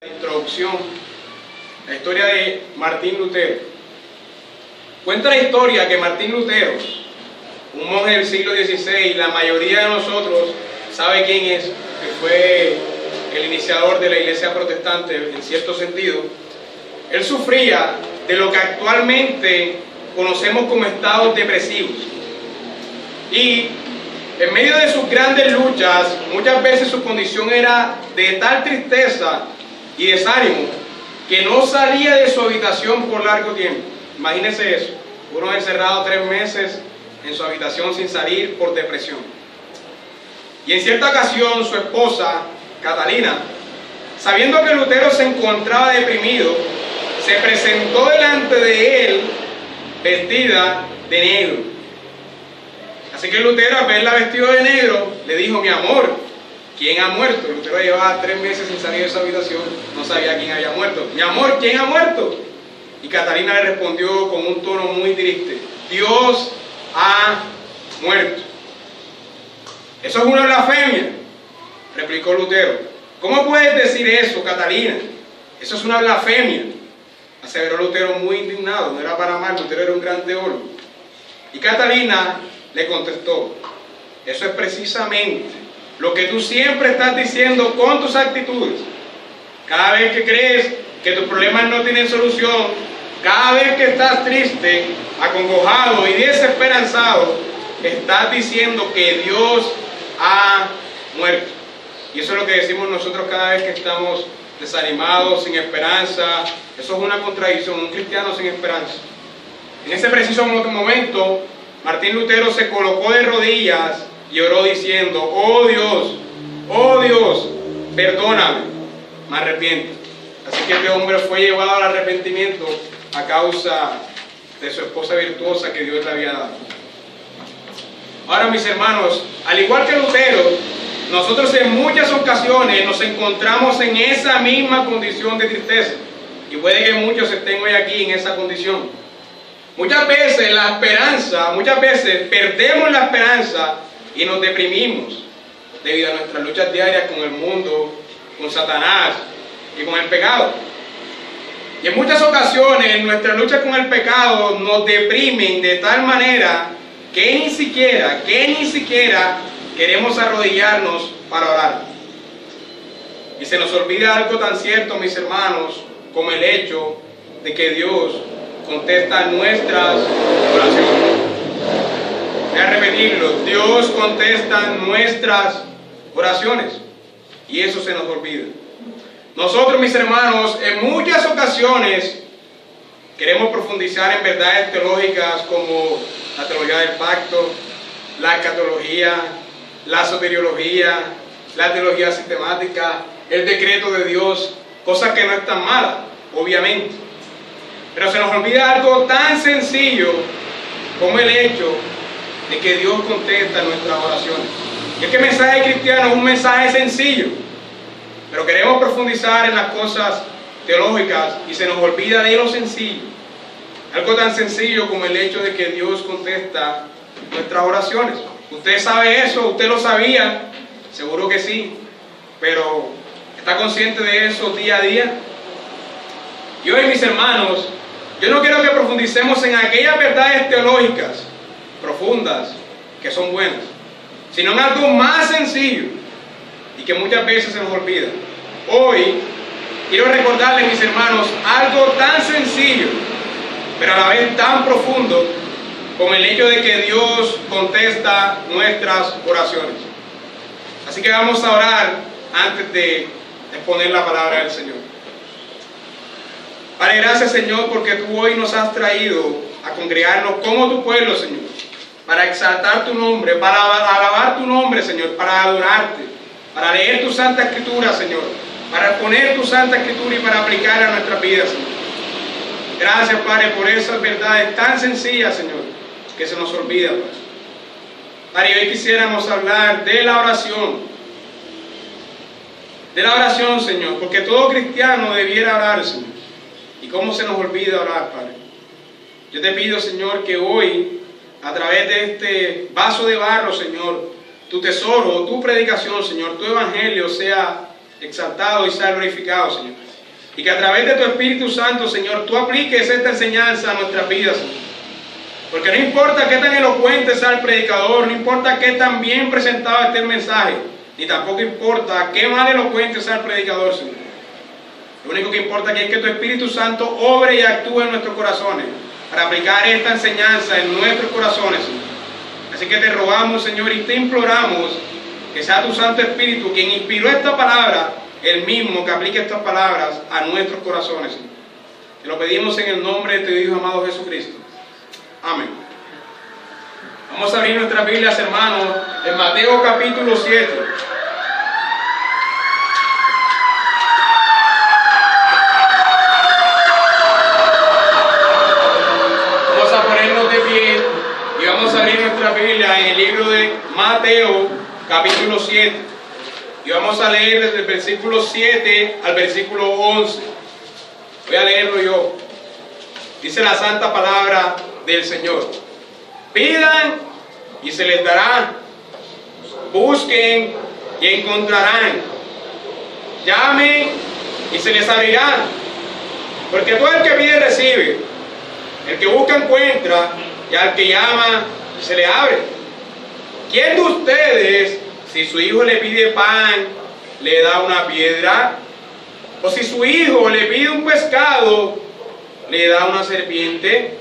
Introducción, la historia de Martín Lutero. Cuenta la historia que Martín Lutero, un monje del siglo XVI, la mayoría de nosotros sabe quién es, que fue el iniciador de la iglesia protestante en cierto sentido. Él sufría de lo que actualmente conocemos como estados depresivos, y en medio de sus grandes luchas, muchas veces su condición era de tal tristeza y desánimo que no salía de su habitación por largo tiempo. Imagínense eso, uno encerrado 3 meses en su habitación sin salir por depresión. Y en cierta ocasión su esposa, Catalina, sabiendo que Lutero se encontraba deprimido, se presentó delante de él vestida de negro. Así que Lutero, al verla vestido de negro, le dijo: mi amor, ¿quién ha muerto? Lutero llevaba 3 meses sin salir de su habitación, no sabía quién había muerto. Mi amor, ¿quién ha muerto? Y Catalina le respondió con un tono muy triste: Dios ha muerto. Eso es una blasfemia, replicó Lutero. ¿Cómo puedes decir eso, Catalina? Eso es una blasfemia, aseveró Lutero muy indignado. No era para mal, Lutero era un gran teólogo. Y Catalina le contestó: eso es precisamente lo que tú siempre estás diciendo con tus actitudes. Cada vez que crees que tus problemas no tienen solución, cada vez que estás triste, acongojado y desesperanzado, estás diciendo que Dios ha muerto. Y eso es lo que decimos nosotros cada vez que estamos desanimados, sin esperanza. Eso es una contradicción, un cristiano sin esperanza. En ese preciso momento, Martín Lutero se colocó de rodillas y oró diciendo: oh Dios, perdóname, me arrepiento. Así que este hombre fue llevado al arrepentimiento a causa de su esposa virtuosa que Dios le había dado. Ahora, mis hermanos, al igual que Lutero, nosotros en muchas ocasiones nos encontramos en esa misma condición de tristeza, y puede que muchos estén hoy aquí en esa condición. Muchas veces perdemos la esperanza y nos deprimimos debido a nuestras luchas diarias con el mundo, con Satanás y con el pecado. Y en muchas ocasiones nuestras luchas con el pecado nos deprimen de tal manera que ni siquiera queremos arrodillarnos para orar. Y se nos olvida algo tan cierto, mis hermanos, como el hecho de que Dios contesta nuestras oraciones. Voy a repetirlo: Dios contesta nuestras oraciones, y eso se nos olvida. Nosotros, mis hermanos, en muchas ocasiones queremos profundizar en verdades teológicas como la teología del pacto, la escatología, la soteriología, la teología sistemática, el decreto de Dios, cosas que no están malas, obviamente. Pero se nos olvida algo tan sencillo como el hecho de que Dios contesta nuestras oraciones. Y es que el mensaje cristiano es un mensaje sencillo, pero queremos profundizar en las cosas teológicas y se nos olvida de lo sencillo. Algo tan sencillo como el hecho de que Dios contesta nuestras oraciones. ¿Usted sabe eso? ¿Usted lo sabía? Seguro que sí, pero ¿está consciente de eso día a día? Y hoy, mis hermanos, yo no quiero que profundicemos en aquellas verdades teológicas profundas que son buenas, sino en algo más sencillo y que muchas veces se nos olvida. Hoy quiero recordarles, mis hermanos, algo tan sencillo, pero a la vez tan profundo, como el hecho de que Dios contesta nuestras oraciones. Así que vamos a orar antes de exponer la palabra del Señor. Padre, gracias, Señor, porque tú hoy nos has traído a congregarnos como tu pueblo, Señor, para exaltar tu nombre, para alabar tu nombre, Señor, para adorarte, para leer tu Santa Escritura, Señor, para exponer tu Santa Escritura y para aplicarla a nuestras vidas, Señor. Gracias, Padre, por esas verdades tan sencillas, Señor, que se nos olvidan, Padre. Padre, hoy quisiéramos hablar de la oración. De la oración, Señor, porque todo cristiano debiera orar, Señor. ¿Y cómo se nos olvida orar, Padre? Yo te pido, Señor, que hoy, a través de este vaso de barro, Señor, tu tesoro, tu predicación, Señor, tu evangelio sea exaltado y sea glorificado, Señor. Y que a través de tu Espíritu Santo, Señor, tú apliques esta enseñanza a nuestras vidas, Señor. Porque no importa qué tan elocuente sea el predicador, no importa qué tan bien presentado esté el mensaje, ni tampoco importa qué mal elocuente sea el predicador, Señor. Lo único que importa aquí es que tu Espíritu Santo obre y actúe en nuestros corazones para aplicar esta enseñanza en nuestros corazones, Señor. Así que te rogamos, Señor, y te imploramos que sea tu Santo Espíritu quien inspiró esta palabra, el mismo que aplique estas palabras a nuestros corazones, Señor. Te lo pedimos en el nombre de tu Hijo amado Jesucristo. Amén. Vamos a abrir nuestras Biblias, hermanos, en Mateo capítulo 7. Vamos a ponernos de pie y vamos a abrir nuestra Biblia en el libro de Mateo capítulo 7. Y vamos a leer desde el versículo 7 al versículo 11. Voy a leerlo yo. Dice la santa palabra del Señor: pidan y se les dará, busquen y encontrarán, llamen y se les abrirá, porque todo el que pide recibe, el que busca encuentra, y al que llama se le abre. ¿Quién de ustedes, si su hijo le pide pan, le da una piedra? ¿O si su hijo le pide un pescado, le da una serpiente?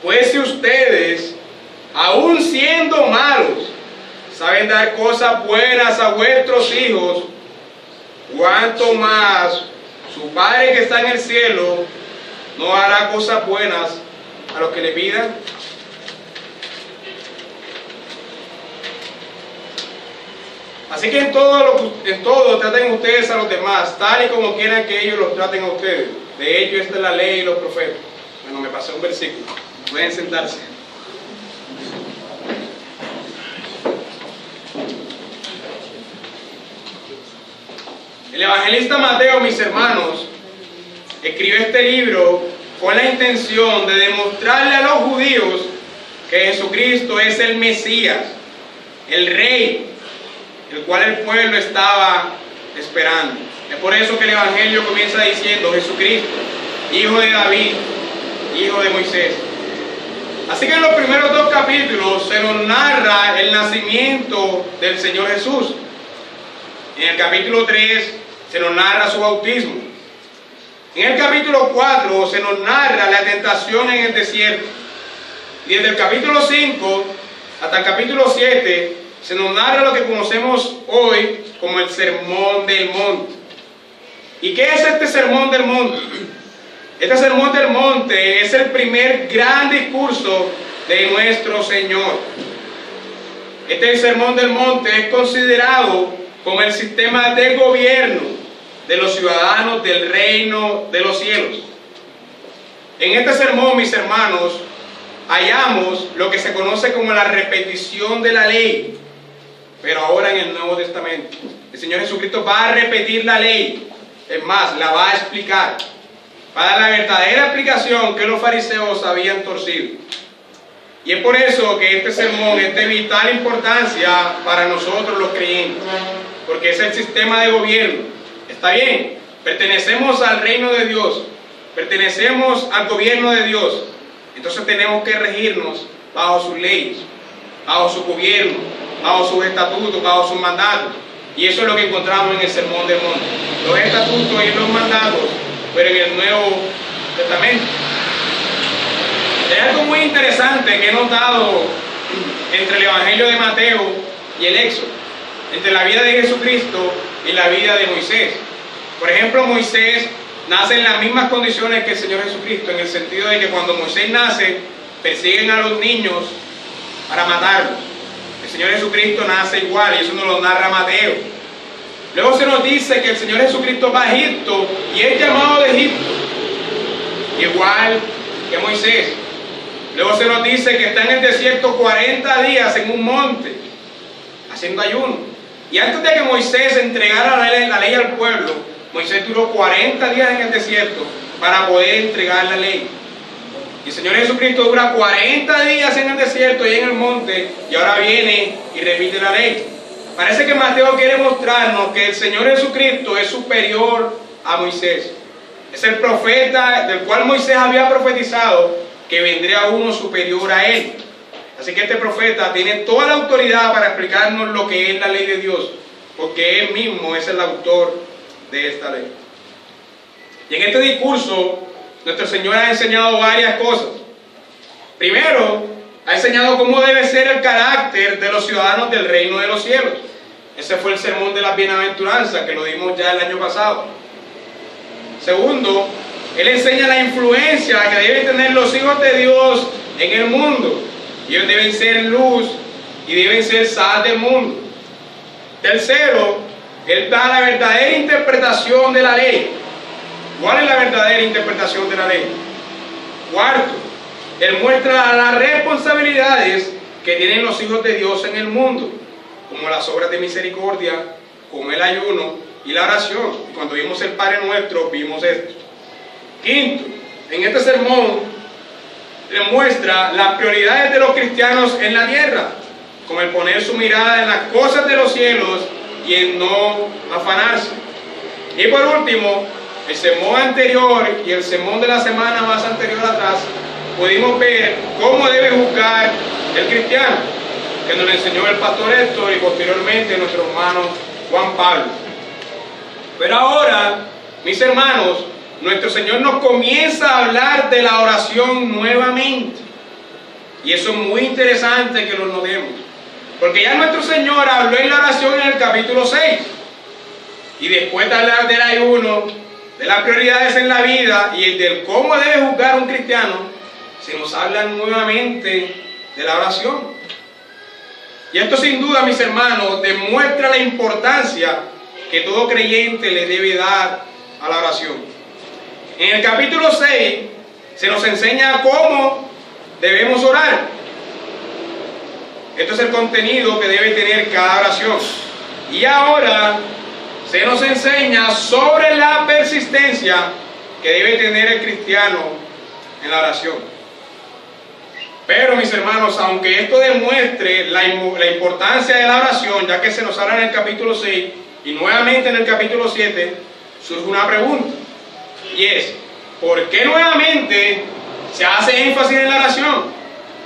Pues si ustedes, aun siendo malos, saben dar cosas buenas a vuestros hijos, ¿cuánto más su Padre que está en el cielo no hará cosas buenas a los que le pidan? Así que en todo traten ustedes a los demás, tal y como quieran que ellos los traten a ustedes. De ello esta es la ley y los profetas. Bueno, me pasé un versículo. Pueden sentarse. El evangelista Mateo, mis hermanos, escribió este libro con la intención de demostrarle a los judíos que Jesucristo es el Mesías, el Rey, el cual el pueblo estaba esperando. Es por eso que el Evangelio comienza diciendo: Jesucristo, hijo de David, hijo de Moisés. Así que en los primeros dos capítulos se nos narra el nacimiento del Señor Jesús. En el capítulo 3 se nos narra su bautismo. En el capítulo 4 se nos narra la tentación en el desierto. Y desde el capítulo 5 hasta el capítulo 7 se nos narra lo que conocemos hoy como el Sermón del Monte. ¿Y qué es este Sermón del Monte? Este Sermón del Monte es el primer gran discurso de nuestro Señor. Este Sermón del Monte es considerado como el sistema de gobierno de los ciudadanos del reino de los cielos. En este sermón, mis hermanos, hallamos lo que se conoce como la repetición de la ley, pero ahora en el Nuevo Testamento. El Señor Jesucristo va a repetir la ley, es más, la va a explicar, va a dar la verdadera explicación que los fariseos habían torcido. Y es por eso que este sermón es de vital importancia para nosotros los creyentes, porque es el sistema de gobierno. Está bien, pertenecemos al reino de Dios, pertenecemos al gobierno de Dios, entonces tenemos que regirnos bajo sus leyes, bajo su gobierno, bajo sus estatutos, bajo sus mandatos. Y eso es lo que encontramos en el Sermón del Monte, los estatutos y los mandatos, pero en el Nuevo Testamento. Hay algo muy interesante que he notado entre el Evangelio de Mateo y el Éxodo, entre la vida de Jesucristo y la vida de Moisés. Por ejemplo, Moisés nace en las mismas condiciones que el Señor Jesucristo, en el sentido de que cuando Moisés nace, persiguen a los niños para matarlos. El Señor Jesucristo nace igual, y eso nos lo narra Mateo. Luego se nos dice que el Señor Jesucristo va a Egipto y es llamado de Egipto, igual que Moisés. Luego se nos dice que está en el desierto 40 días en un monte, haciendo ayuno. Y antes de que Moisés entregara la ley al pueblo, Moisés duró 40 días en el desierto para poder entregar la ley. Y el Señor Jesucristo dura 40 días en el desierto y en el monte, y ahora viene y repite la ley. Parece que Mateo quiere mostrarnos que el Señor Jesucristo es superior a Moisés. Es el profeta del cual Moisés había profetizado que vendría uno superior a él. Así que este profeta tiene toda la autoridad para explicarnos lo que es la ley de Dios, porque él mismo es el autor de esta ley. Y en este discurso, nuestro Señor ha enseñado varias cosas. Primero, ha enseñado cómo debe ser el carácter de los ciudadanos del reino de los cielos. Ese fue el sermón de las bienaventuranzas, que lo dimos ya el año pasado. Segundo, Él enseña la influencia que deben tener los hijos de Dios en el mundo. Ellos deben ser luz y deben ser sal del mundo. Tercero, Él da la verdadera interpretación de la ley. ¿Cuál es la verdadera interpretación de la ley? Cuarto, Él muestra las responsabilidades que tienen los hijos de Dios en el mundo, como las obras de misericordia, como el ayuno y la oración. Y cuando vimos el Padre Nuestro, vimos esto. Quinto, en este sermón le muestra las prioridades de los cristianos en la tierra, como el poner su mirada en las cosas de los cielos y en no afanarse. Y por último, el sermón anterior y el sermón de la semana más anterior atrás, pudimos ver cómo debe juzgar el cristiano, que nos lo enseñó el pastor Héctor y posteriormente nuestro hermano Juan Pablo. Pero ahora, mis hermanos, nuestro Señor nos comienza a hablar de la oración nuevamente. Y eso es muy interesante que lo notemos, porque ya nuestro Señor habló en la oración en el capítulo 6. Y después de hablar del ayuno, de las prioridades en la vida y del cómo debe juzgar un cristiano, se nos habla nuevamente de la oración. Y esto sin duda, mis hermanos, demuestra la importancia que todo creyente le debe dar a la oración. En el capítulo 6 se nos enseña cómo debemos orar. Esto es el contenido que debe tener cada oración. Y ahora se nos enseña sobre la persistencia que debe tener el cristiano en la oración. Pero, mis hermanos, aunque esto demuestre la importancia de la oración, ya que se nos habla en el capítulo 6 y nuevamente en el capítulo 7, surge una pregunta. Y es, ¿por qué nuevamente se hace énfasis en la oración?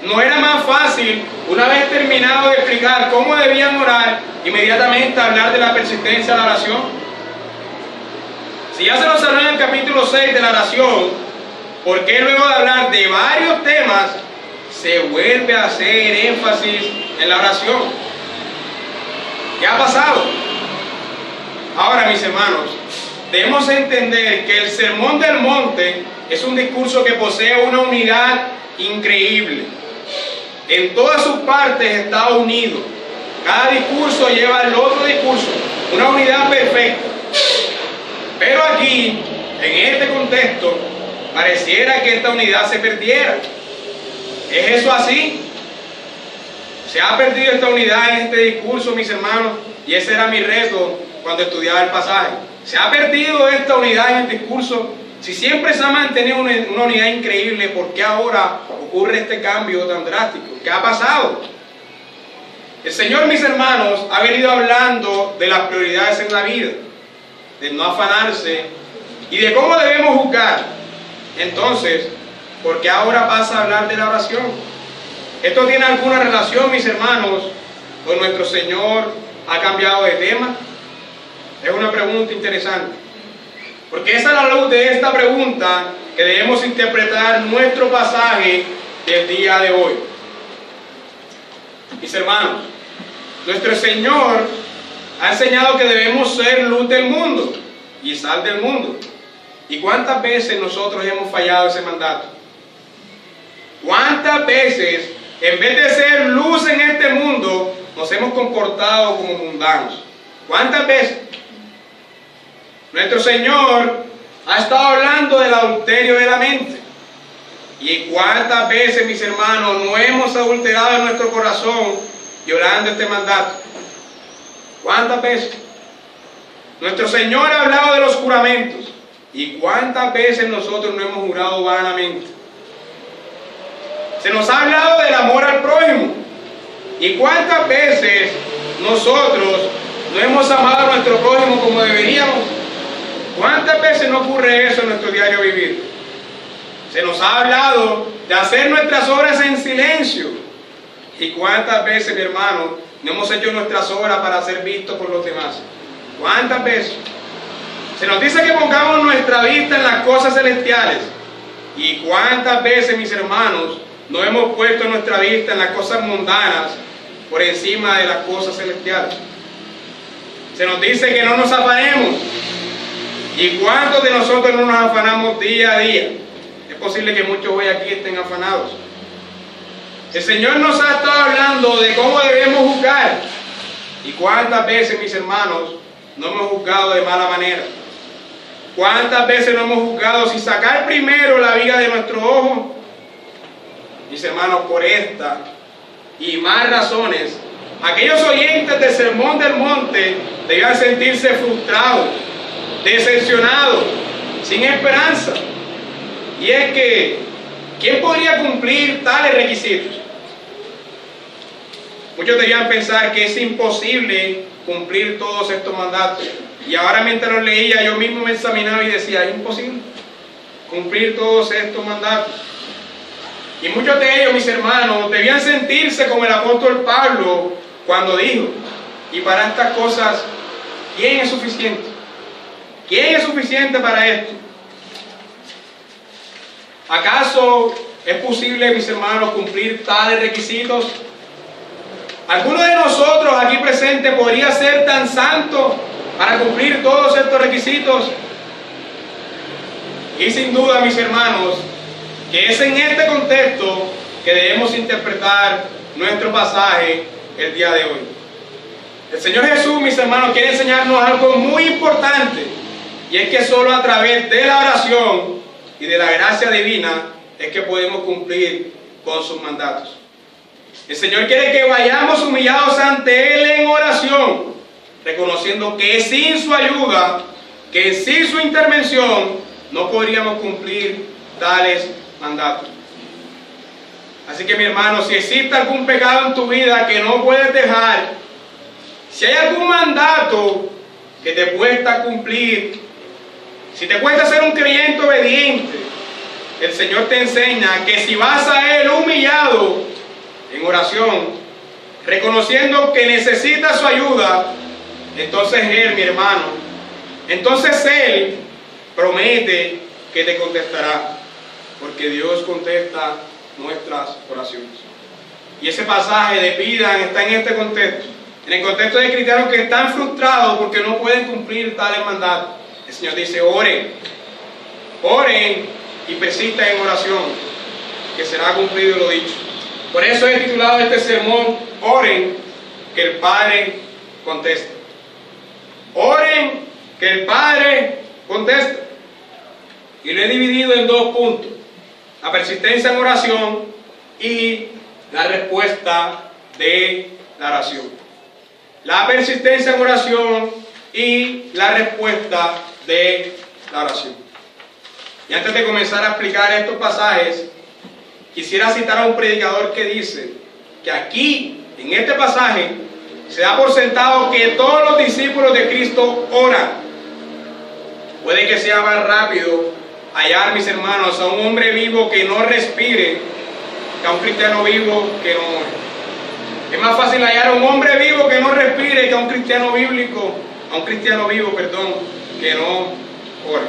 ¿No era más fácil, una vez terminado de explicar cómo debían orar, inmediatamente hablar de la persistencia de la oración? Si ya se nos habló en el capítulo 6 de la oración, ¿por qué luego de hablar de varios temas se vuelve a hacer énfasis en la oración? ¿Qué ha pasado? Ahora, mis hermanos, debemos entender que el Sermón del Monte es un discurso que posee una unidad increíble. En todas sus partes está unido. Cada discurso lleva al otro discurso, una unidad perfecta. Pero aquí, en este contexto, pareciera que esta unidad se perdiera. ¿Es eso así? Se ha perdido esta unidad en este discurso, mis hermanos, y ese era mi reto cuando estudiaba el pasaje. ¿Se ha perdido esta unidad en el discurso? Si siempre se ha mantenido una unidad increíble, ¿por qué ahora ocurre este cambio tan drástico? ¿Qué ha pasado? El Señor, mis hermanos, ha venido hablando de las prioridades en la vida, de no afanarse y de cómo debemos juzgar. Entonces, ¿por qué ahora pasa a hablar de la oración? ¿Esto tiene alguna relación, mis hermanos, con nuestro Señor ha cambiado de tema? Es una pregunta interesante, porque es a la luz de esta pregunta que debemos interpretar nuestro pasaje del día de hoy. Mis hermanos, nuestro Señor ha enseñado que debemos ser luz del mundo y sal del mundo. ¿Y cuántas veces nosotros hemos fallado ese mandato? ¿Cuántas veces, en vez de ser luz en este mundo, nos hemos comportado como mundanos? ¿Cuántas veces? Nuestro Señor ha estado hablando del adulterio de la mente. ¿Y cuántas veces, mis hermanos, no hemos adulterado en nuestro corazón violando este mandato? ¿Cuántas veces? Nuestro Señor ha hablado de los juramentos. ¿Y cuántas veces nosotros no hemos jurado vanamente? Se nos ha hablado del amor al prójimo. ¿Y cuántas veces nosotros no hemos amado a nuestro prójimo como deberíamos? ¿Cuántas veces no ocurre eso en nuestro diario vivir? Se nos ha hablado de hacer nuestras obras en silencio. ¿Y cuántas veces, mi hermano, no hemos hecho nuestras obras para ser vistos por los demás? ¿Cuántas veces? Se nos dice que pongamos nuestra vista en las cosas celestiales. ¿Y cuántas veces, mis hermanos, no hemos puesto nuestra vista en las cosas mundanas por encima de las cosas celestiales? Se nos dice que no nos afanemos. ¿Y cuántos de nosotros no nos afanamos día a día? Es posible que muchos hoy aquí estén afanados. El Señor nos ha estado hablando de cómo debemos juzgar. ¿Y cuántas veces, mis hermanos, no hemos juzgado de mala manera? ¿Cuántas veces no hemos juzgado sin sacar primero la viga de nuestro ojo? Mis hermanos, por esta y más razones, aquellos oyentes del Sermón del Monte debían sentirse frustrados, decepcionados, sin esperanza. Y es que, ¿quién podría cumplir tales requisitos? Muchos debían pensar que es imposible cumplir todos estos mandatos. Y ahora mientras los leía, yo mismo me examinaba y decía, es imposible cumplir todos estos mandatos. Y muchos de ellos, mis hermanos, debían sentirse como el apóstol Pablo cuando dijo, y para estas cosas, ¿quién es suficiente? ¿Quién es suficiente para esto? ¿Acaso es posible, mis hermanos, cumplir tales requisitos? ¿Alguno de nosotros aquí presente podría ser tan santo para cumplir todos estos requisitos? Y sin duda, mis hermanos, que es en este contexto que debemos interpretar nuestro pasaje el día de hoy. El Señor Jesús, mis hermanos, quiere enseñarnos algo muy importante, y es que solo a través de la oración y de la gracia divina es que podemos cumplir con sus mandatos. El Señor quiere que vayamos humillados ante Él en oración, reconociendo que sin su ayuda, que sin su intervención, no podríamos cumplir tales mandatos. Así que, mi hermano, si existe algún pecado en tu vida que no puedes dejar, si hay algún mandato que te cuesta cumplir, si te cuesta ser un creyente obediente, el Señor te enseña que si vas a Él humillado en oración, reconociendo que necesitas su ayuda, entonces Él, mi hermano, entonces Él promete que te contestará, porque Dios contesta nuestras oraciones. Y ese pasaje de pidan está en este contexto, en el contexto de cristianos que están frustrados porque no pueden cumplir tales mandatos. El Señor dice, oren, oren y persistan en oración, que será cumplido lo dicho. Por eso he titulado este sermón, oren, que el Padre conteste. Oren, que el Padre conteste. Y lo he dividido en dos puntos: la persistencia en oración y la respuesta de la oración. La persistencia en oración y la respuesta de la oración. Y antes de comenzar a explicar estos pasajes, quisiera citar a un predicador que dice que aquí, en este pasaje, se da por sentado que todos los discípulos de Cristo oran. Puede que sea más rápido hallar, mis hermanos, a un hombre vivo que no respire que a un cristiano vivo que no ore. Es más fácil hallar a un hombre vivo que no respire que a un cristiano vivo, que no ore.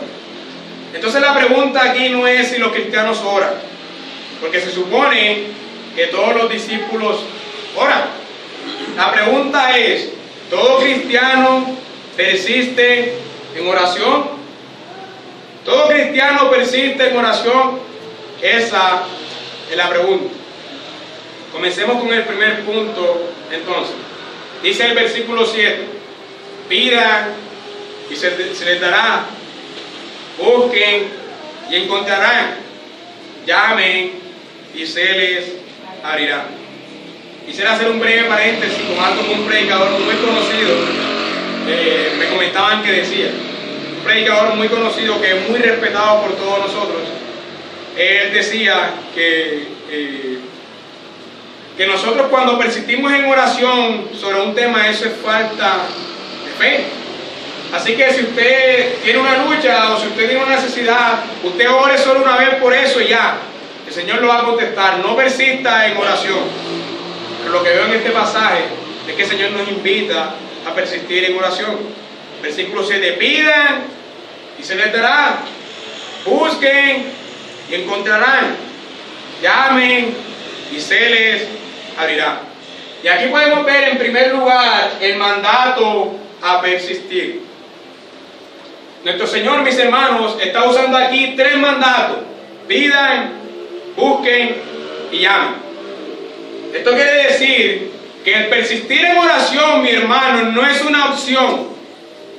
Entonces la pregunta aquí no es si los cristianos oran, porque se supone que todos los discípulos oran. La pregunta es, ¿todo cristiano persiste en oración? ¿Todo cristiano persiste en oración? Esa es la pregunta. Comencemos con el primer punto entonces. Dice el versículo 7, pidan y se les dará, busquen y encontrarán, llamen y se les abrirá. Quisiera hacer un breve paréntesis con algo que un predicador muy conocido me comentaban que decía. Un predicador muy conocido que es muy respetado por todos nosotros. Él decía que que nosotros cuando persistimos en oración sobre un tema, eso es falta de fe. Así que si usted tiene una lucha o si usted tiene una necesidad, usted ore solo una vez por eso y ya. El Señor lo va a contestar. No persista en oración. Pero lo que veo en este pasaje es que el Señor nos invita a persistir en oración. Versículo 7. Pidan y se les dará. Busquen y encontrarán. Llamen y se les abrirá. Y aquí podemos ver en primer lugar el mandato a persistir. Nuestro Señor, mis hermanos, está usando aquí tres mandatos: pidan, busquen y llamen. Esto quiere decir que el persistir en oración, mi hermano, no es una opción.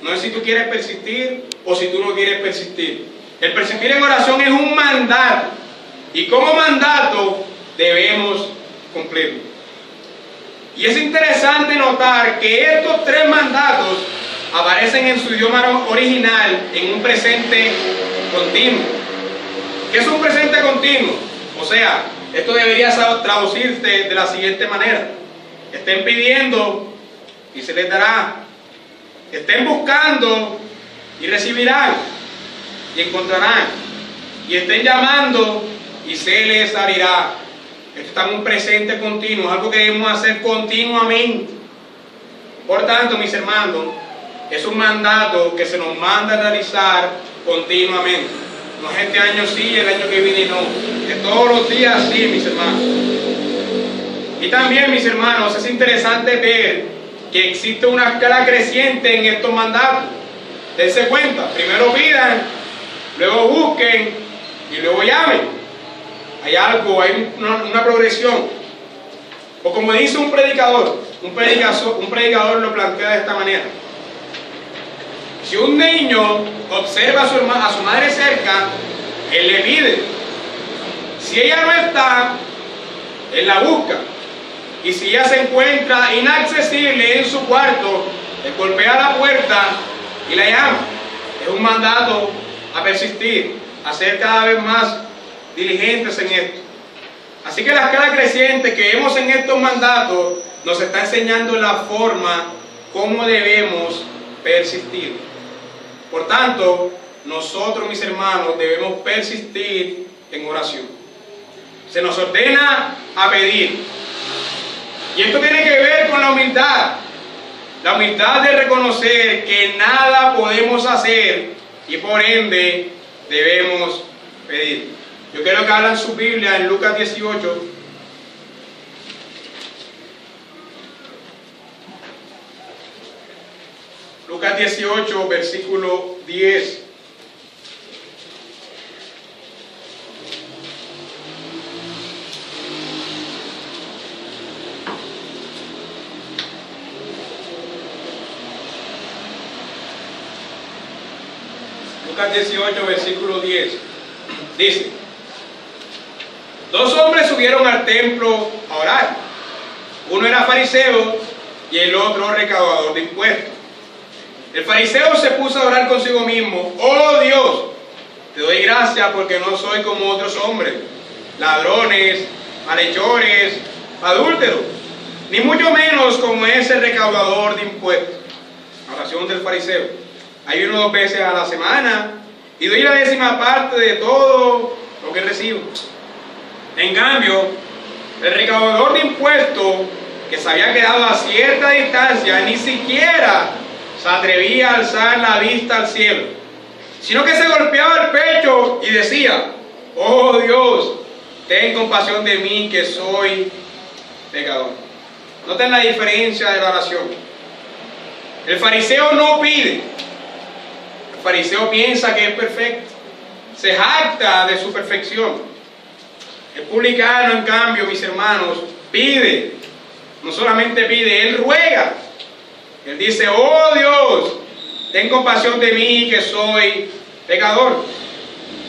No es si tú quieres persistir o si tú no quieres persistir. El persistir en oración es un mandato. Y como mandato debemos cumplirlo. Y es interesante notar que estos tres mandatos aparecen en su idioma original en un presente continuo. ¿Qué es un presente continuo? O sea, esto debería traducirse de la siguiente manera: estén pidiendo y se les dará, estén buscando y recibirán y encontrarán, y estén llamando y se les abrirá. Esto está en un presente continuo, algo que debemos hacer continuamente. Por tanto, mis hermanos, es un mandato que se nos manda a realizar continuamente. No es este año sí, el año que viene no. Es todos los días sí, mis hermanos. Y también, mis hermanos, es interesante ver que existe una escala creciente en estos mandatos. Dense cuenta, primero pidan, luego busquen y luego llamen. Hay algo, hay una progresión. O como dice un predicador lo plantea de esta manera: si un niño observa a su madre cerca, él le pide. Si ella no está, él la busca. Y si ella se encuentra inaccesible en su cuarto, él golpea la puerta y la llama. Es un mandato a persistir, a ser cada vez más diligentes en esto. Así que la escala creciente que vemos en estos mandatos nos está enseñando la forma como debemos persistir. Por tanto, nosotros, mis hermanos, debemos persistir en oración. Se nos ordena a pedir. Y esto tiene que ver con la humildad. La humildad de reconocer que nada podemos hacer y por ende debemos pedir. Yo quiero que abran su Biblia en Lucas 18. Lucas 18, versículo 10. Lucas 18, versículo 10. Dice: dos hombres subieron al templo a orar. Uno era fariseo y el otro recaudador de impuestos. El fariseo se puso a orar consigo mismo: oh Dios, te doy gracias porque no soy como otros hombres, ladrones, malhechores, adúlteros, ni mucho menos como ese recaudador de impuestos. Oración del fariseo: ayuno 2 veces a la semana y doy la 10ª parte de todo lo que recibo. En cambio, el recaudador de impuestos, que se había quedado a cierta distancia, ni siquiera se atrevía a alzar la vista al cielo, sino que se golpeaba el pecho y decía: oh Dios, ten compasión de mí que soy pecador. Noten la diferencia de la oración. El fariseo no pide. El fariseo piensa que es perfecto, se jacta de su perfección. El publicano, en cambio, mis hermanos, pide. No solamente pide, él ruega. Él dice: oh Dios, ten compasión de mí que soy pecador.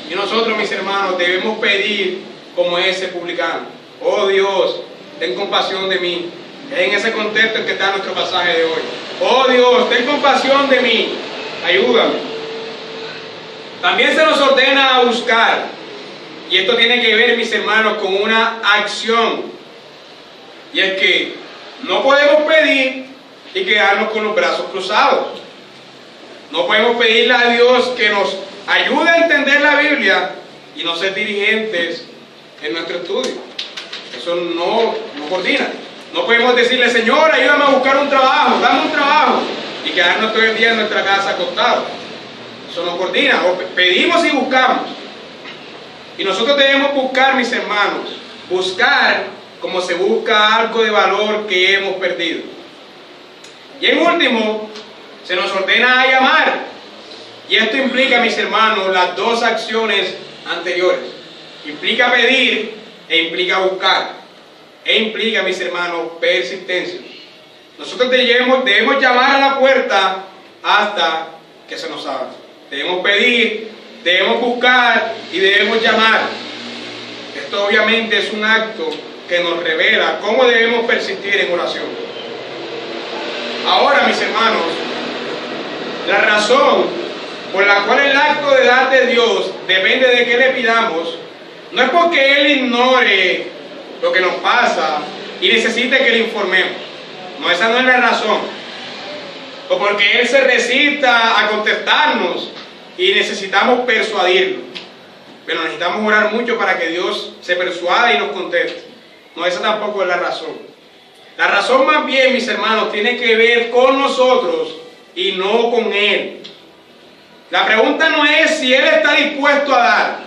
Y nosotros, mis hermanos, debemos pedir como ese publicano: oh Dios, ten compasión de mí. Es en ese contexto en que está nuestro pasaje de hoy. Oh Dios, ten compasión de mí, ayúdame. También se nos ordena a buscar. Y esto tiene que ver, mis hermanos, con una acción. Y es que no podemos pedir y quedarnos con los brazos cruzados. No podemos pedirle a Dios que nos ayude a entender la Biblia y no ser diligentes en nuestro estudio. Eso no coordina. No podemos decirle, Señor, ayúdame a buscar un trabajo, dame un trabajo, y quedarnos todo el día en nuestra casa acostados. Eso no coordina. O pedimos y buscamos. Y nosotros debemos buscar, mis hermanos, buscar como se busca algo de valor que hemos perdido. Y en último, se nos ordena a llamar. Y esto implica, mis hermanos, las dos acciones anteriores. Implica pedir e implica buscar. E implica, mis hermanos, persistencia. Nosotros debemos llamar a la puerta hasta que se nos abra. Debemos pedir, debemos buscar y debemos llamar. Esto obviamente es un acto que nos revela cómo debemos persistir en oración. Ahora, mis hermanos, la razón por la cual el acto de dar de Dios depende de qué le pidamos, no es porque Él ignore lo que nos pasa y necesite que le informemos. No, esa no es la razón. O porque Él se resista a contestarnos y necesitamos persuadirlo. Pero necesitamos orar mucho para que Dios se persuada y nos conteste. No, esa tampoco es la razón. La razón más bien, mis hermanos, tiene que ver con nosotros y no con Él. La pregunta no es si Él está dispuesto a dar,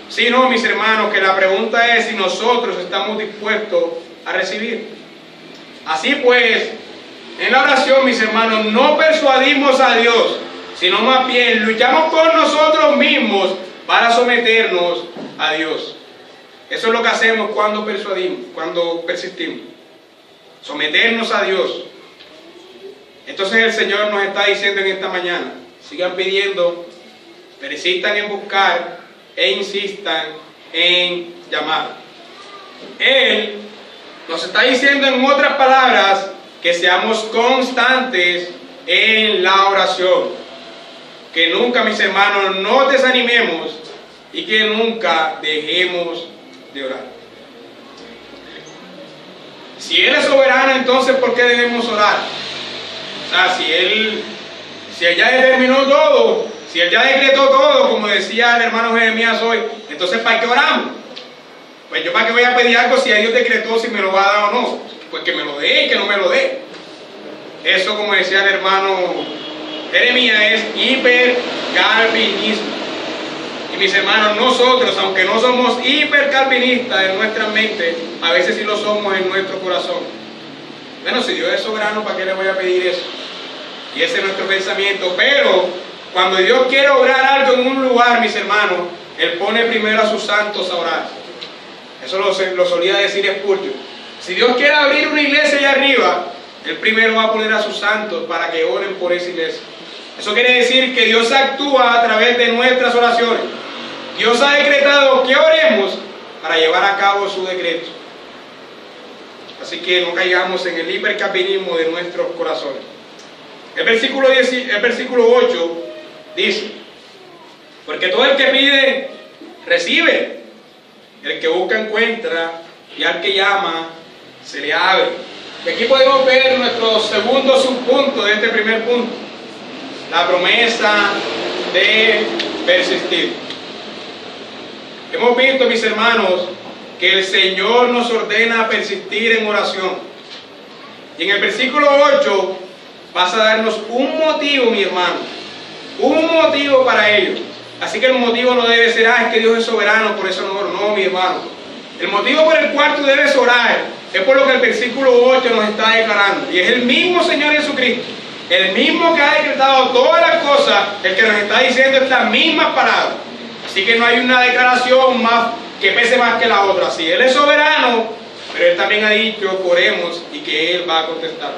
sino, mis hermanos, que la pregunta es si nosotros estamos dispuestos a recibir. Así pues, en la oración, mis hermanos, no persuadimos a Dios, sino más bien luchamos por nosotros mismos para someternos a Dios. Eso es lo que hacemos cuando persuadimos, cuando persistimos. Someternos a Dios. Entonces el Señor nos está diciendo en esta mañana, sigan pidiendo, persistan en buscar e insistan en llamar. Él nos está diciendo en otras palabras que seamos constantes en la oración. Que nunca, mis hermanos, nos desanimemos y que nunca dejemos de orar. Si Él es soberano, entonces ¿por qué debemos orar? O sea, si Él ya determinó todo, si Él ya decretó todo, como decía el hermano Jeremías hoy, entonces ¿para qué oramos? Pues yo ¿para qué voy a pedir algo si a Dios decretó si me lo va a dar o no? Pues que me lo dé y que no me lo dé. Eso, como decía el hermano Jeremías, es hipercalvinismo. Y mis hermanos, nosotros, aunque no somos hipercalvinistas en nuestra mente, a veces sí lo somos en nuestro corazón. Bueno, si Dios es soberano, ¿para qué le voy a pedir eso? Y ese es nuestro pensamiento. Pero cuando Dios quiere obrar algo en un lugar, mis hermanos, Él pone primero a sus santos a orar. Eso lo solía decir Spurgeon. Si Dios quiere abrir una iglesia allá arriba, Él primero va a poner a sus santos para que oren por esa iglesia. Eso quiere decir que Dios actúa a través de nuestras oraciones. Dios ha decretado que oremos para llevar a cabo su decreto. Así que no caigamos en el hipercalvinismo de nuestros corazones. El versículo 8 dice: porque todo el que pide, recibe. El que busca, encuentra. Y al que llama, se le abre. Y aquí podemos ver nuestro segundo subpunto de este primer punto: la promesa de persistir. Hemos visto, mis hermanos, que el Señor nos ordena persistir en oración. Y en el versículo 8 vas a darnos un motivo, mi hermano, un motivo para ello. Así que el motivo no debe ser, es que Dios es soberano, por eso no, mi hermano. El motivo por el cual tú debes orar es por lo que el versículo 8 nos está declarando. Y es el mismo Señor Jesucristo, el mismo que ha decretado todas las cosas, el que nos está diciendo estas mismas palabras. Así que no hay una declaración más que pese más que la otra. Sí, Él es soberano, pero Él también ha dicho que oremos y que Él va a contestar.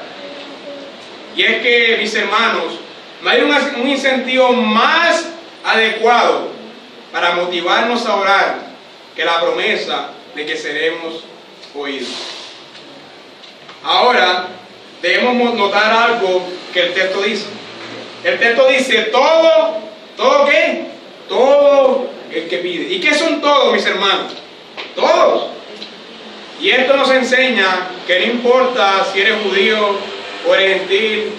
Y es que, mis hermanos, no hay un incentivo más adecuado para motivarnos a orar que la promesa de que seremos oídos. Ahora, debemos notar algo que el texto dice. El texto dice: ¿todo qué? Todo el que pide. ¿Y qué son todos, mis hermanos? Todos. Y esto nos enseña que no importa si eres judío o eres gentil,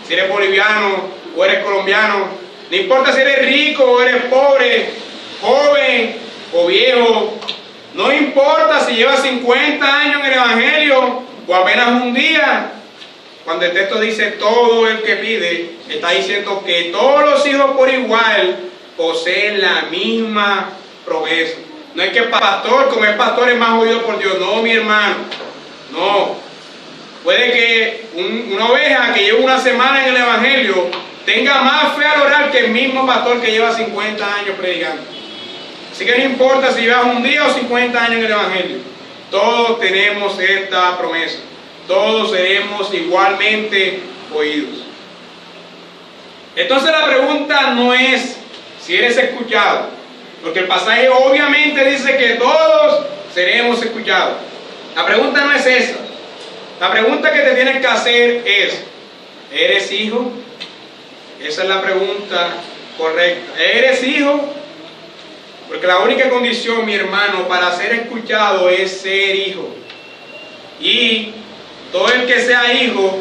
si eres boliviano o eres colombiano, no importa si eres rico o eres pobre, joven o viejo, no importa si llevas 50 años en el Evangelio o apenas un día. Cuando el texto dice todo el que pide, está diciendo que todos los hijos por igual poseen la misma promesa. No es que el pastor, como el pastor, es más jodido por Dios. No, mi hermano. No. Puede que una oveja que lleva una semana en el Evangelio tenga más fe al orar que el mismo pastor que lleva 50 años predicando. Así que no importa si llevas un día o 50 años en el Evangelio. Todos tenemos esta promesa. Todos seremos igualmente oídos. Entonces la pregunta no es si eres escuchado, porque el pasaje obviamente dice que todos seremos escuchados. La pregunta no es esa. La pregunta que te tienes que hacer es: ¿eres hijo? Esa es la pregunta correcta. ¿Eres hijo? Porque la única condición, mi hermano, para ser escuchado es ser hijo. Y todo el que sea hijo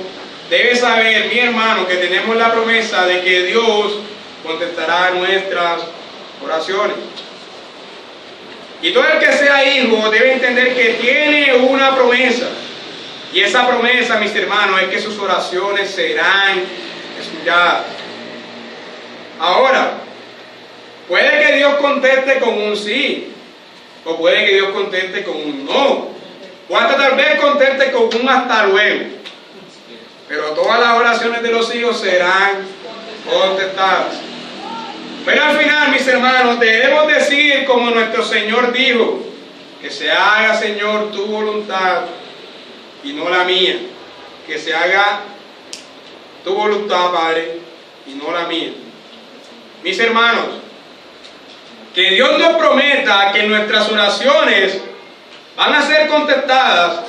debe saber, mi hermano, que tenemos la promesa de que Dios contestará nuestras oraciones. Y todo el que sea hijo debe entender que tiene una promesa. Y esa promesa, mis hermanos, es que sus oraciones serán escuchadas. Ahora, puede que Dios conteste con un sí, o puede que Dios conteste con un no, o hasta tal vez conteste con un hasta luego. Pero todas las oraciones de los hijos serán contestadas. Pero al final, mis hermanos, debemos decir como nuestro Señor dijo: que se haga, Señor, tu voluntad y no la mía. Que se haga tu voluntad, Padre, y no la mía. Mis hermanos, que Dios nos prometa que nuestras oraciones van a ser contestadas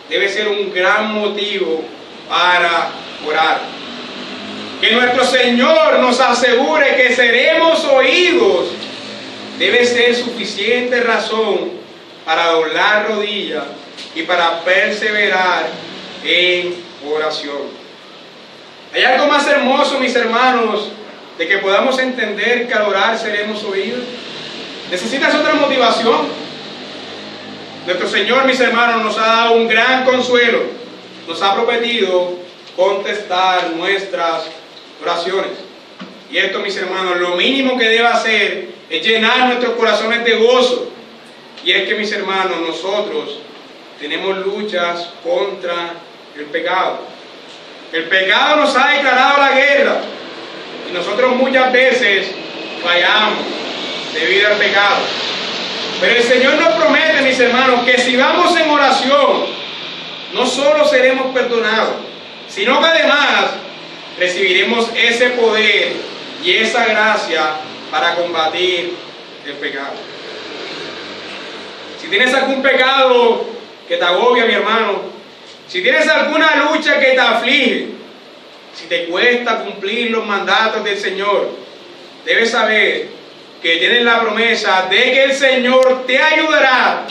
debe ser un gran motivo para orar. Que nuestro Señor nos asegure que seremos oídos debe ser suficiente razón para doblar rodillas y para perseverar en oración. ¿Hay algo más hermoso, mis hermanos, de que podamos entender que al orar seremos oídos? ¿Necesitas otra motivación? Nuestro Señor, mis hermanos, nos ha dado un gran consuelo. Nos ha prometido contestar nuestras oraciones. Y esto, mis hermanos, lo mínimo que debe hacer es llenar nuestros corazones de gozo. Y es que, mis hermanos, nosotros tenemos luchas contra el pecado. El pecado nos ha declarado la guerra. Y nosotros muchas veces fallamos debido al pecado. Pero el Señor nos promete, mis hermanos, que si vamos en oración, no solo seremos perdonados, sino que además recibiremos ese poder y esa gracia para combatir el pecado. Si tienes algún pecado que te agobia, mi hermano, si tienes alguna lucha que te aflige, si te cuesta cumplir los mandatos del Señor, debes saber que tienes la promesa de que el Señor te ayudará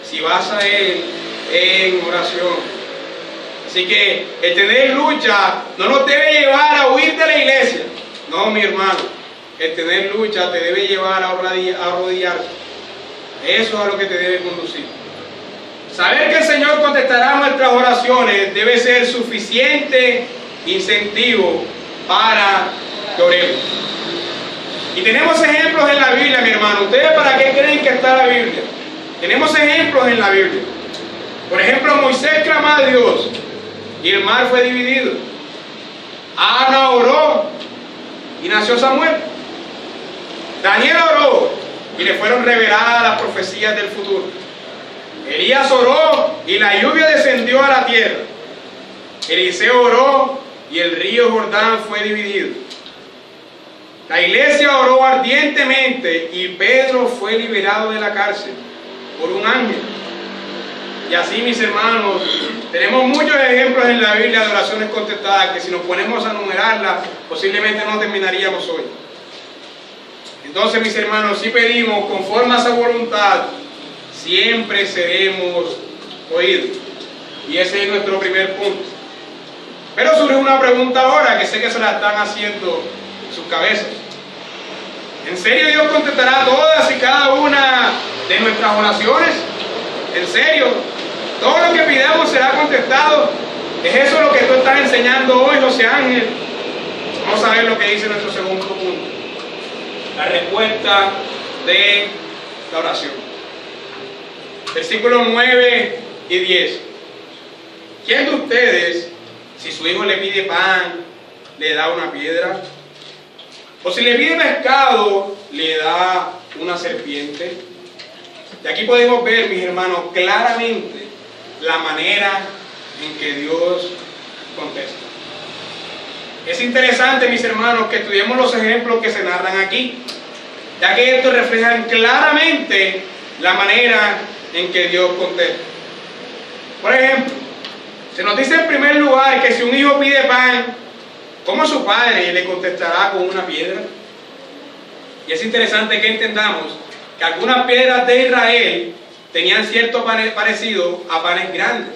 si vas a Él en oración. Así que el tener lucha no nos debe llevar a huir de la iglesia. No, mi hermano, el tener lucha te debe llevar a arrodillarte. Eso es a lo que te debe conducir. Saber que el Señor contestará nuestras oraciones debe ser suficiente incentivo para que oremos. Y tenemos ejemplos en la Biblia, mi hermano. ¿Ustedes para qué creen que está la Biblia? Tenemos ejemplos en la Biblia. Por ejemplo, Moisés clamó a Dios y el mar fue dividido. Ana oró y nació Samuel. Daniel oró y le fueron reveladas las profecías del futuro. Elías oró y la lluvia descendió a la tierra. Eliseo oró y el río Jordán fue dividido. La iglesia oró ardientemente y Pedro fue liberado de la cárcel por un ángel. Y así, mis hermanos, tenemos muchos ejemplos en la Biblia de oraciones contestadas que si nos ponemos a numerarlas, posiblemente no terminaríamos hoy. Entonces, mis hermanos, si pedimos conforme a esa voluntad, siempre seremos oído. Y ese es nuestro primer punto. Pero surge una pregunta ahora que sé que se la están haciendo en sus cabezas. ¿En serio Dios contestará todas y cada una de nuestras oraciones? ¿En serio? ¿Todo lo que pidamos será contestado? ¿Es eso lo que tú estás enseñando hoy, José Ángel? Vamos a ver lo que dice nuestro segundo punto. La respuesta de la oración. Versículos 9 y 10. ¿Quién de ustedes, si su hijo le pide pan, le da una piedra? ¿O si le pide pescado, le da una serpiente? Y aquí podemos ver, mis hermanos, claramente la manera en que Dios contesta. Es interesante, mis hermanos, que estudiemos los ejemplos que se narran aquí, ya que estos reflejan claramente la manera en que Dios contesta. Por ejemplo, se nos dice en primer lugar que si un hijo pide pan, ¿cómo su padre le contestará con una piedra? Y es interesante que entendamos que algunas piedras de Israel tenían cierto parecido a panes grandes.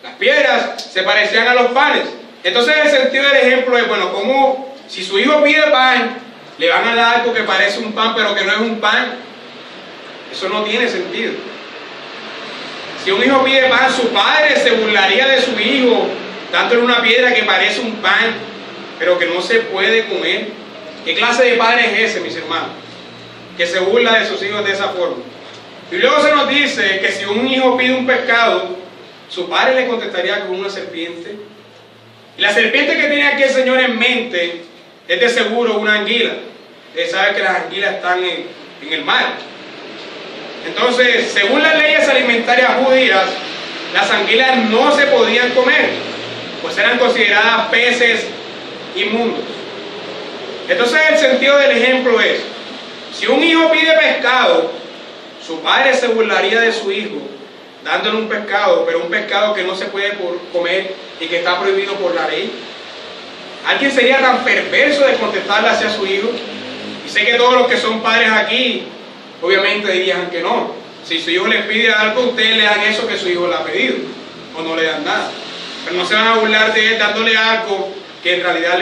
Las piedras se parecían a los panes. Entonces el sentido del ejemplo es, bueno, como si su hijo pide pan, le van a dar algo que parece un pan, pero que no es un pan. Eso no tiene sentido. Si un hijo pide pan, su padre se burlaría de su hijo, dándole una piedra que parece un pan, pero que no se puede comer. ¿Qué clase de padre es ese, mis hermanos? Que se burla de sus hijos de esa forma. Y luego se nos dice que si un hijo pide un pescado, su padre le contestaría con una serpiente. Y la serpiente que tiene aquí el Señor en mente es de seguro una anguila. Ustedes saben que las anguilas están en el mar. Entonces, según las leyes alimentarias judías, las anguilas no se podían comer, pues eran consideradas peces inmundos. Entonces el sentido del ejemplo es, si un hijo pide pescado, su padre se burlaría de su hijo, dándole un pescado, pero un pescado que no se puede comer y que está prohibido por la ley. ¿Alguien sería tan perverso de contestarle hacia su hijo? Y sé que todos los que son padres aquí, obviamente dirían que no. Si su hijo les pide algo, ustedes le dan eso que su hijo le ha pedido, o no le dan nada. Pero no se van a burlar de él dándole algo que en realidad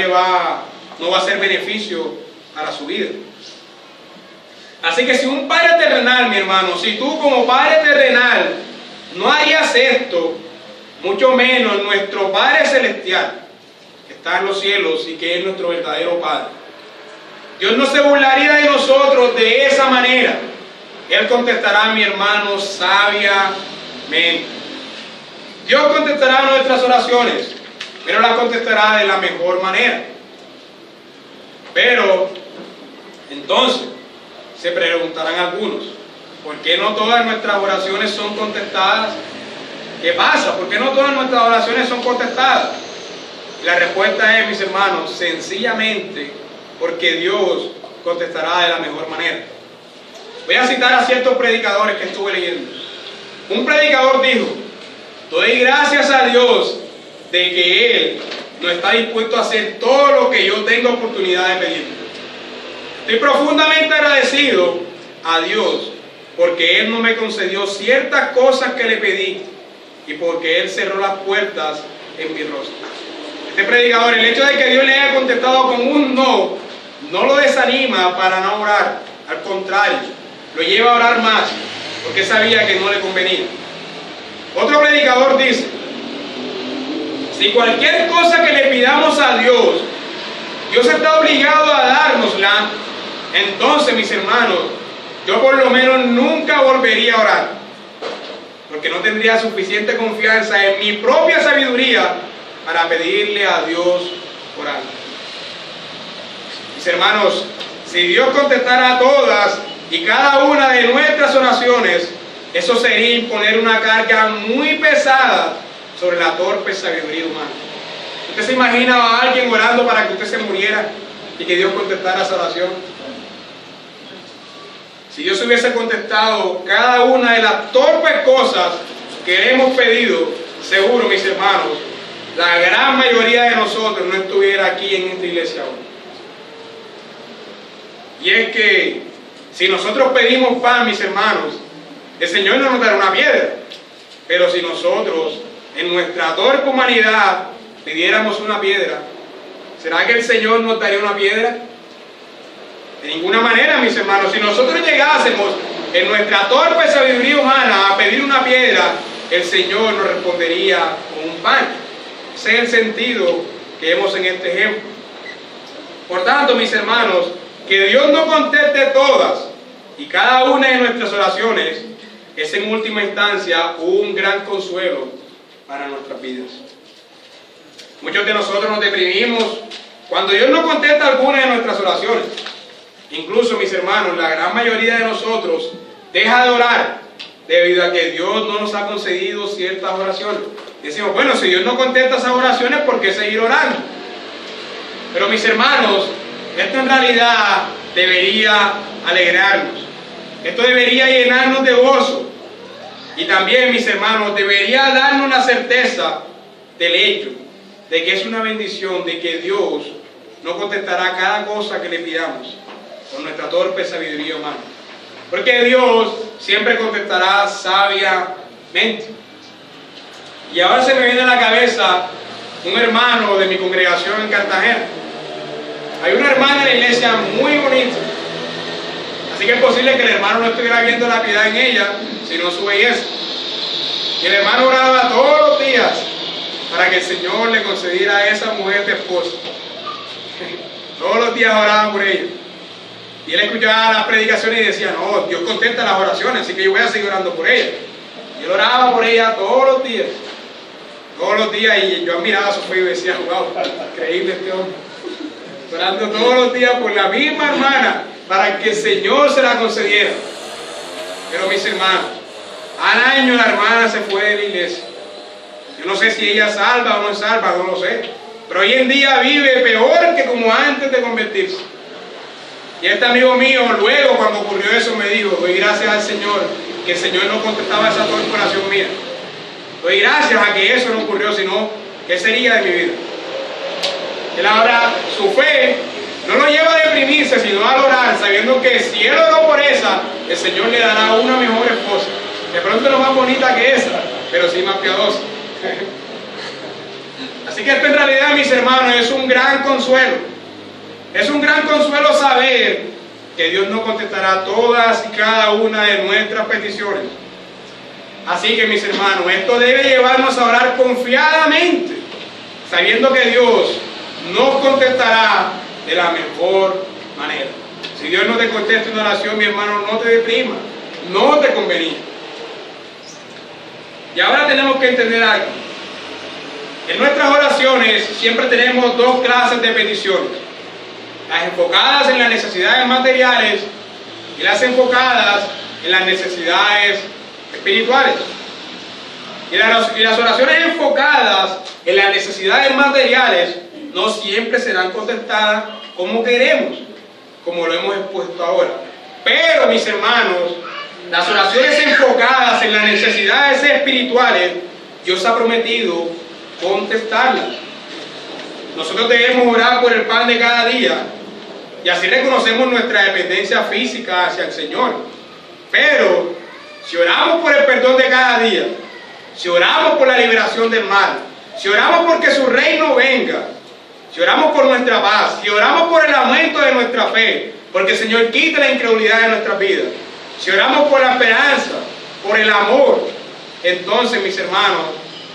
no va a ser beneficio para su vida. Así que si un padre terrenal, mi hermano, si tú como padre terrenal no harías esto, mucho menos nuestro Padre Celestial, que está en los cielos y que es nuestro verdadero Padre. Dios no se burlaría de nosotros de esa manera. Él contestará, mi hermano, sabiamente. Dios contestará nuestras oraciones, pero las contestará de la mejor manera. Pero, entonces, se preguntarán algunos, ¿por qué no todas nuestras oraciones son contestadas? ¿Qué pasa? ¿Por qué no todas nuestras oraciones son contestadas? Y la respuesta es, mis hermanos, sencillamente porque Dios contestará de la mejor manera. Voy a citar a ciertos predicadores que estuve leyendo. Un predicador dijo, doy gracias a Dios de que Él no está dispuesto a hacer todo lo que yo tengo oportunidad de pedir. Estoy profundamente agradecido a Dios porque Él no me concedió ciertas cosas que le pedí y porque Él cerró las puertas en mi rostro. Este predicador, el hecho de que Dios le haya contestado con un no lo desanima para no orar. Al contrario, lo lleva a orar más porque sabía que no le convenía. Otro predicador dice, si cualquier cosa que le pidamos a Dios, Dios está obligado a dárnosla, entonces, mis hermanos, yo por lo menos nunca volvería a orar, porque no tendría suficiente confianza en mi propia sabiduría para pedirle a Dios por algo. Mis hermanos, si Dios contestara a todas y cada una de nuestras oraciones, eso sería imponer una carga muy pesada sobre la torpe sabiduría humana. ¿Usted se imagina a alguien orando para que usted se muriera y que Dios contestara esa oración? Si Dios hubiese contestado cada una de las torpes cosas que hemos pedido, seguro, mis hermanos, la gran mayoría de nosotros no estuviera aquí en esta iglesia hoy. Y es que si nosotros pedimos pan, mis hermanos, el Señor no nos dará una piedra. Pero si nosotros, en nuestra torpe humanidad, pidiéramos una piedra, ¿será que el Señor nos daría una piedra? De ninguna manera, mis hermanos. Si nosotros llegásemos en nuestra torpe sabiduría humana a pedir una piedra, el Señor nos respondería con un pan. Ese es el sentido que vemos en este ejemplo. Por tanto, mis hermanos, que Dios no conteste todas y cada una de nuestras oraciones es en última instancia un gran consuelo para nuestras vidas. Muchos de nosotros nos deprimimos cuando Dios no contesta alguna de nuestras oraciones. Incluso, mis hermanos, la gran mayoría de nosotros deja de orar debido a que Dios no nos ha concedido ciertas oraciones. Decimos, bueno, si Dios no contesta esas oraciones, ¿por qué seguir orando? Pero, mis hermanos, esto en realidad debería alegrarnos. Esto debería llenarnos de gozo. Y también, mis hermanos, debería darnos la certeza del hecho de que es una bendición, de que Dios no contestará cada cosa que le pidamos con nuestra torpe sabiduría humana. Porque Dios siempre contestará sabiamente. Y ahora se me viene a la cabeza un hermano de mi congregación en Cartagena. Hay una hermana en la iglesia muy bonita. Así que es posible que el hermano no estuviera viendo la piedad en ella, sino su belleza. Y el hermano oraba todos los días para que el Señor le concediera a esa mujer de esposa. Todos los días oraba por ella. Y él escuchaba las predicaciones y decía, no, Dios contesta las oraciones, así que yo voy a seguir orando por ella. Y él oraba por ella todos los días. Todos los días, y yo admiraba a su fe y decía, wow, increíble este hombre. Orando todos los días por la misma hermana, para que el Señor se la concediera. Pero, mis hermanos, al año la hermana se fue de la iglesia. Yo no sé si ella es salva o no es salva, no lo sé. Pero hoy en día vive peor que como antes de convertirse. Y este amigo mío, luego cuando ocurrió eso, me dijo, doy gracias al Señor, que el Señor no contestaba esa oración mía. Doy gracias a que eso no ocurrió, sino, ¿qué sería de mi vida? Él ahora, su fe no lo lleva a deprimirse, sino a orar, sabiendo que si él oró por esa, el Señor le dará una mejor esposa. De pronto no más bonita que esa, pero sí más piadosa. Así que esto en realidad, mis hermanos, es un gran consuelo. Es un gran consuelo saber que Dios no contestará todas y cada una de nuestras peticiones. Así que, mis hermanos, esto debe llevarnos a orar confiadamente, sabiendo que Dios nos contestará de la mejor manera. Si Dios no te contesta una oración, mi hermano, no te deprima, no te convenía. Y ahora tenemos que entender algo. En nuestras oraciones siempre tenemos dos clases de peticiones. Las enfocadas en las necesidades materiales y las enfocadas en las necesidades espirituales. Y las oraciones enfocadas en las necesidades materiales no siempre serán contestadas como queremos, como lo hemos expuesto ahora. Pero, mis hermanos, las oraciones enfocadas en las necesidades espirituales, Dios ha prometido contestarlas. Nosotros debemos orar por el pan de cada día y así reconocemos nuestra dependencia física hacia el Señor. Pero si oramos por el perdón de cada día, si oramos por la liberación del mal, si oramos porque su reino venga, si oramos por nuestra paz, si oramos por el aumento de nuestra fe, porque el Señor quite la incredulidad de nuestras vidas, si oramos por la esperanza, por el amor, entonces, mis hermanos,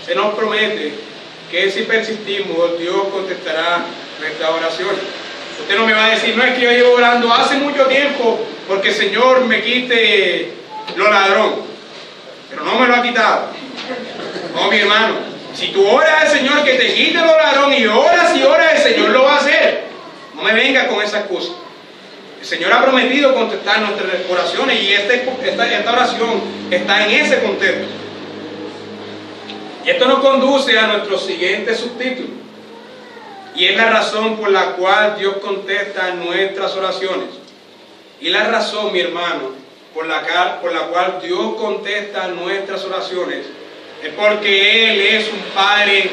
se nos promete que si persistimos, Dios contestará nuestras oraciones. Usted no me va a decir, no, es que yo llevo orando hace mucho tiempo porque el Señor me quite lo ladrón, pero no me lo ha quitado. No, mi hermano, si tú oras al Señor que te quite lo ladrón y oras, el Señor lo va a hacer. No me vengas con esa excusa. El Señor ha prometido contestar nuestras oraciones y esta oración está en ese contexto. Y esto nos conduce a nuestro siguiente subtítulo. Y es la razón por la cual Dios contesta nuestras oraciones. Y la razón, mi hermano, por la cual Dios contesta nuestras oraciones es porque Él es un Padre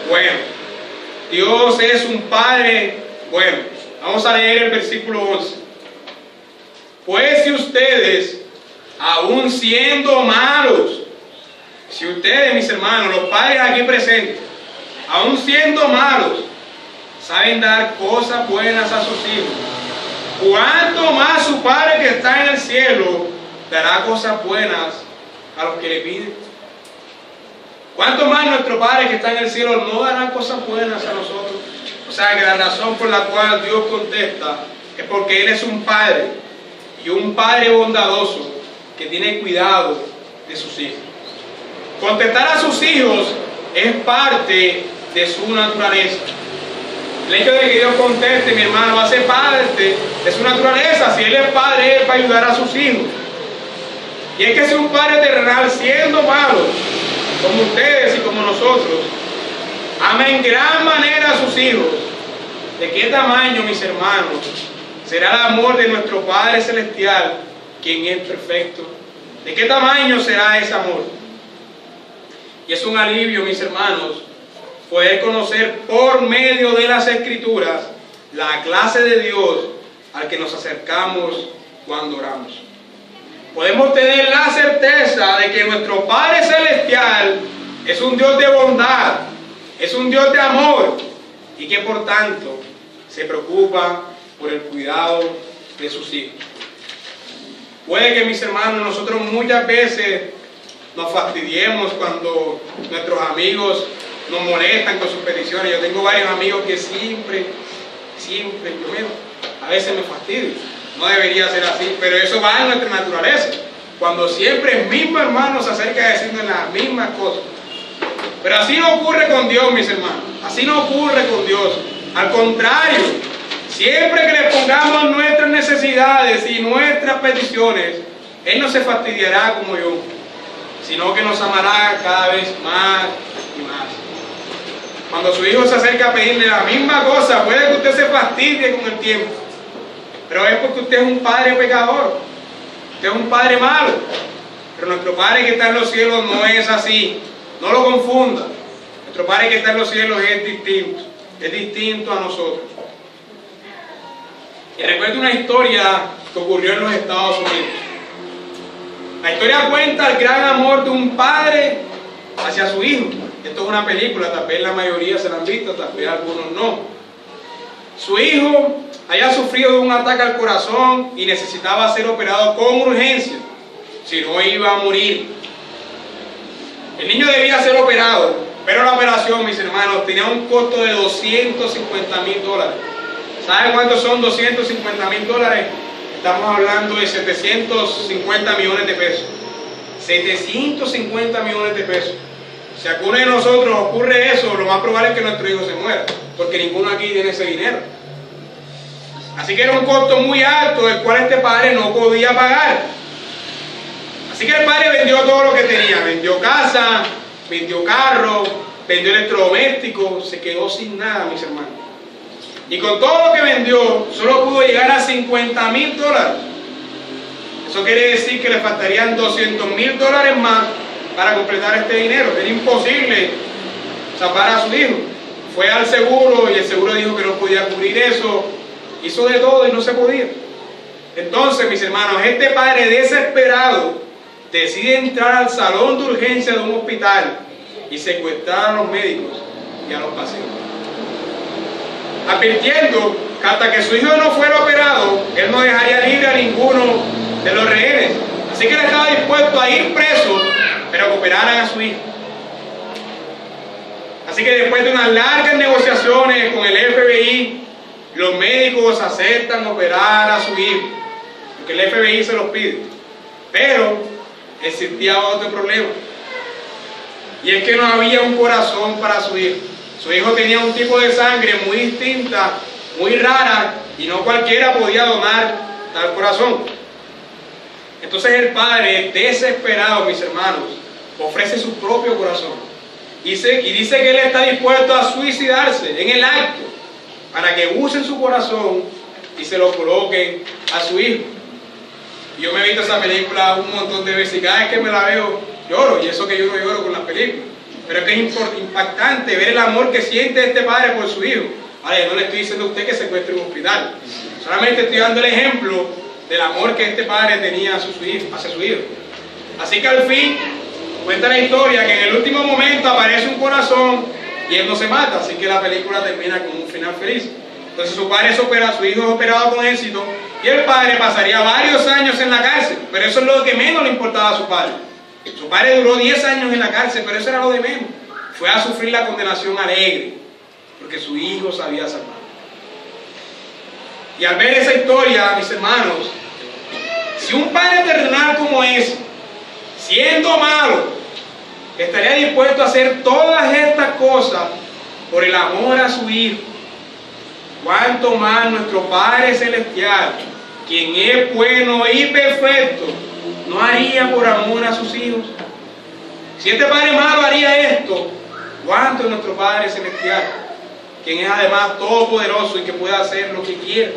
bueno. Dios es un Padre bueno. Vamos a leer el versículo 11. Pues si ustedes, aun siendo malos, Si ustedes, mis hermanos, los padres aquí presentes, aun siendo malos, saben dar cosas buenas a sus hijos, ¿cuánto más su Padre que está en el cielo dará cosas buenas a los que le piden? ¿Cuánto más nuestro Padre que está en el cielo no dará cosas buenas a nosotros? O sea que la razón por la cual Dios contesta es porque Él es un Padre, y un Padre bondadoso que tiene cuidado de sus hijos. Contestar a sus hijos es parte de su naturaleza. El hecho de que Dios conteste, mi hermano, hace parte de su naturaleza. Si Él es Padre, Él va a ayudar a sus hijos. Y es que si un Padre terrenal, siendo malo, como ustedes y como nosotros, ama en gran manera a sus hijos, ¿de qué tamaño, mis hermanos, será el amor de nuestro Padre Celestial, quien es perfecto? ¿De qué tamaño será ese amor? Y es un alivio, mis hermanos, poder conocer por medio de las Escrituras la clase de Dios al que nos acercamos cuando oramos. Podemos tener la certeza de que nuestro Padre Celestial es un Dios de bondad, es un Dios de amor, y que por tanto se preocupa por el cuidado de sus hijos. Puede que, mis hermanos, nosotros muchas veces nos fastidiemos cuando nuestros amigos nos molestan con sus peticiones. Yo tengo varios amigos que siempre, a veces me fastidio. No debería ser así, pero eso va en nuestra naturaleza. Cuando siempre el mismo hermano se acerca a decirnos las mismas cosas. Pero así no ocurre con Dios, mis hermanos. Así no ocurre con Dios. Al contrario, siempre que le pongamos nuestras necesidades y nuestras peticiones, Él no se fastidiará como yo, sino que nos amará cada vez más y más. Cuando su hijo se acerca a pedirle la misma cosa, puede que usted se fastidie con el tiempo, pero es porque usted es un padre pecador, usted es un padre malo. Pero nuestro Padre que está en los cielos no es así, no lo confunda. Nuestro Padre que está en los cielos es distinto a nosotros. Y recuerdo una historia que ocurrió en los Estados Unidos. La historia cuenta el gran amor de un padre hacia su hijo. Esto es una película, tal vez la mayoría se la han visto, tal vez algunos no. Su hijo había sufrido de un ataque al corazón y necesitaba ser operado con urgencia, si no iba a morir. El niño debía ser operado, pero la operación, mis hermanos, tenía un costo de $250,000. ¿Saben cuántos son $250,000? Estamos hablando de 750 millones de pesos. 750 millones de pesos. Si a alguno de nosotros ocurre eso, lo más probable es que nuestro hijo se muera, porque ninguno aquí tiene ese dinero. Así que era un costo muy alto, del cual este padre no podía pagar. Así que el padre vendió todo lo que tenía. Vendió casa, vendió carro, vendió electrodomésticos, se quedó sin nada, mis hermanos. Y con todo lo que vendió, solo pudo llegar a $50,000. Eso quiere decir que le faltarían $200,000 más para completar este dinero. Era imposible salvar a su hijo. Fue al seguro y el seguro dijo que no podía cubrir eso. Hizo de todo y no se podía. Entonces, mis hermanos, este padre desesperado decide entrar al salón de urgencia de un hospital y secuestrar a los médicos y a los pacientes, advirtiendo que hasta que su hijo no fuera operado, él no dejaría libre a ninguno de los rehenes. Así que él estaba dispuesto a ir preso, pero que operaran a su hijo. Así que después de unas largas negociaciones con el FBI, los médicos aceptan operar a su hijo, porque el FBI se los pide. Pero existía otro problema, y es que no había un corazón para su hijo. Su hijo tenía un tipo de sangre muy distinta, muy rara, y no cualquiera podía donar tal corazón. Entonces el padre, desesperado, mis hermanos, ofrece su propio corazón. Y dice que él está dispuesto a suicidarse en el acto para que usen su corazón y se lo coloquen a su hijo. Y yo me he visto esa película un montón de veces y cada vez que me la veo lloro, y eso que yo no lloro con las películas. Pero es que es impactante ver el amor que siente este padre por su hijo. Ahora, yo no le estoy diciendo a usted que secuestre un hospital, solamente estoy dando el ejemplo del amor que este padre tenía hacia su hijo. Así que al fin Cuenta la historia que en el último momento aparece un corazón y él no se mata, así que la película termina con un final feliz. Entonces su hijo es operado con éxito y el padre pasaría varios años en la cárcel, pero eso es lo que menos le importaba a su padre. Su padre duró 10 años en la cárcel, pero eso era lo de menos. Fue a sufrir la condenación alegre, porque su hijo se había salvado. Y al ver esa historia, mis hermanos, si un padre terrenal como ese, siendo malo, estaría dispuesto a hacer todas estas cosas por el amor a su hijo, cuánto más nuestro Padre Celestial, quien es bueno y perfecto, no haría por amor a sus hijos. Si este padre malo haría esto, cuánto nuestro Padre Celestial, quien es además todopoderoso y que puede hacer lo que quiera.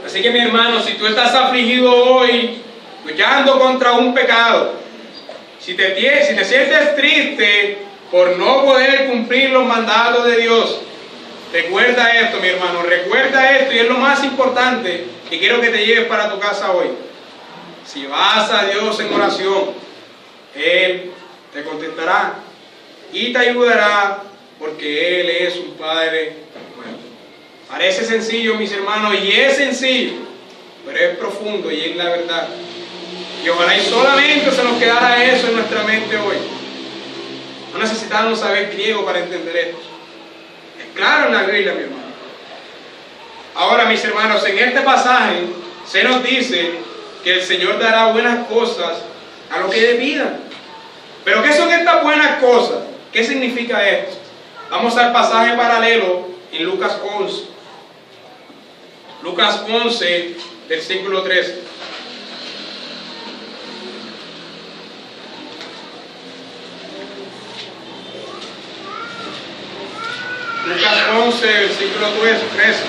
Así que mi hermano, si tú estás afligido hoy, luchando contra un pecado, si te sientes triste por no poder cumplir los mandatos de Dios, recuerda esto, mi hermano, recuerda esto, y es lo más importante que quiero que te lleves para tu casa hoy. Si vas a Dios en oración, Él te contestará y te ayudará, porque Él es un Padre bueno. Parece sencillo, mis hermanos, y es sencillo, pero es profundo y es la verdad. Y ojalá y solamente se nos quedara eso en nuestra mente hoy. No necesitamos saber griego para entender esto. Es claro en la Biblia, mi hermano. Ahora, mis hermanos, en este pasaje se nos dice que el Señor dará buenas cosas a los que le pidan. Pero ¿qué son estas buenas cosas? ¿Qué significa esto? Vamos al pasaje paralelo en Lucas 11. Lucas 11, versículo 13. Lucas 11, versículo 13.